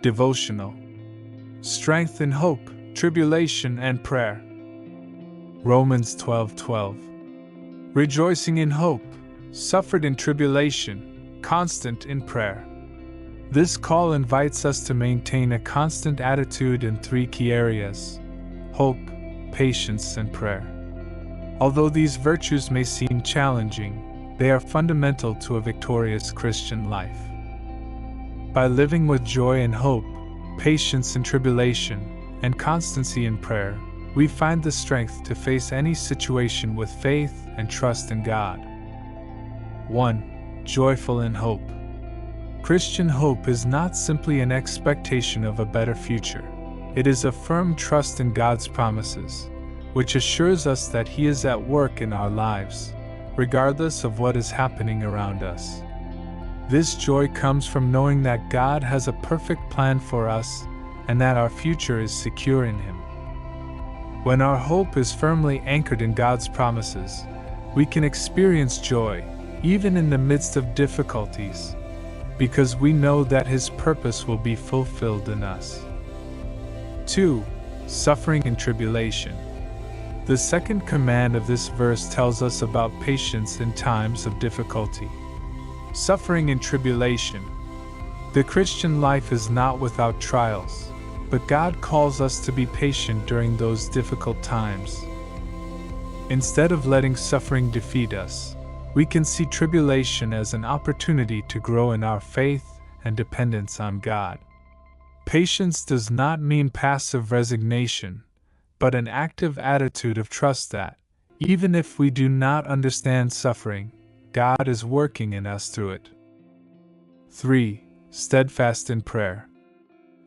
Devotional. Strength in hope, tribulation, and prayer. Romans 12:12. Rejoicing in hope, suffered in tribulation, constant in prayer. This call invites us to maintain a constant attitude in three key areas: hope, patience, and prayer. Although these virtues may seem challenging, they are fundamental to a victorious Christian life. By living with joy and hope, patience in tribulation, and constancy in prayer, we find the strength to face any situation with faith and trust in God. 1. Joyful in hope. Christian hope is not simply an expectation of a better future. It is a firm trust in God's promises, which assures us that He is at work in our lives, regardless of what is happening around us. This joy comes from knowing that God has a perfect plan for us and that our future is secure in Him. When our hope is firmly anchored in God's promises, we can experience joy, even in the midst of difficulties, because we know that His purpose will be fulfilled in us. 2. Suffering and tribulation. The second command of this verse tells us about patience in times of difficulty. Suffering and tribulation. The Christian life is not without trials, but God calls us to be patient during those difficult times. Instead of letting suffering defeat us, we can see tribulation as an opportunity to grow in our faith and dependence on God. Patience does not mean passive resignation, but an active attitude of trust that, even if we do not understand suffering, God is working in us through it. 3. Steadfast in prayer.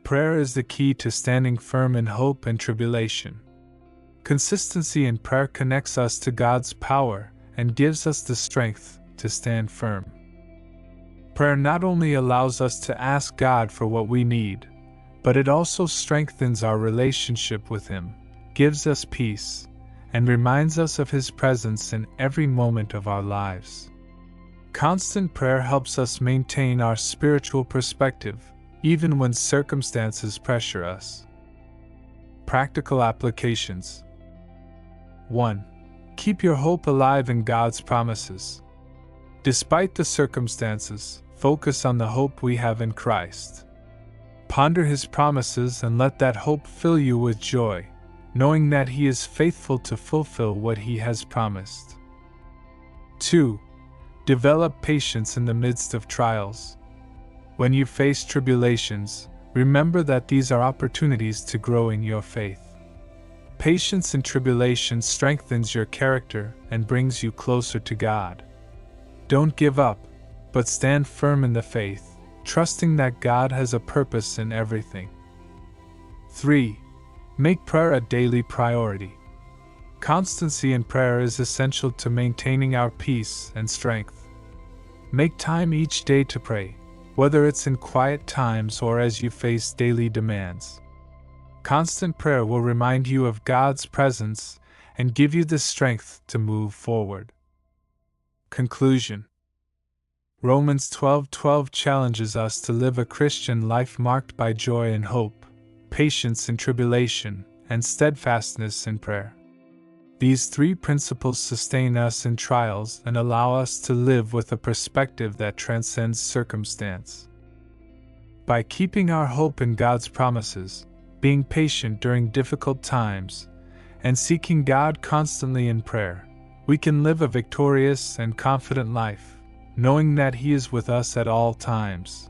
Prayer is the key to standing firm in hope and tribulation. Consistency in prayer connects us to God's power and gives us the strength to stand firm. Prayer not only allows us to ask God for what we need, but it also strengthens our relationship with Him, gives us peace, and reminds us of His presence in every moment of our lives. Constant prayer helps us maintain our spiritual perspective, even when circumstances pressure us. Practical applications. 1. Keep your hope alive in God's promises. Despite the circumstances, focus on the hope we have in Christ. Ponder His promises and let that hope fill you with joy, knowing that He is faithful to fulfill what He has promised. 2. Develop patience in the midst of trials. When you face tribulations, remember that these are opportunities to grow in your faith. Patience in tribulation strengthens your character and brings you closer to God. Don't give up, but stand firm in the faith, trusting that God has a purpose in everything. 3. Make prayer a daily priority. Constancy in prayer is essential to maintaining our peace and strength. Make time each day to pray, whether it's in quiet times or as you face daily demands. Constant prayer will remind you of God's presence and give you the strength to move forward. Conclusion. Romans 12:12 challenges us to live a Christian life marked by joy and hope, patience in tribulation, and steadfastness in prayer. These three principles sustain us in trials and allow us to live with a perspective that transcends circumstance. By keeping our hope in God's promises, being patient during difficult times, and seeking God constantly in prayer, we can live a victorious and confident life, knowing that He is with us at all times.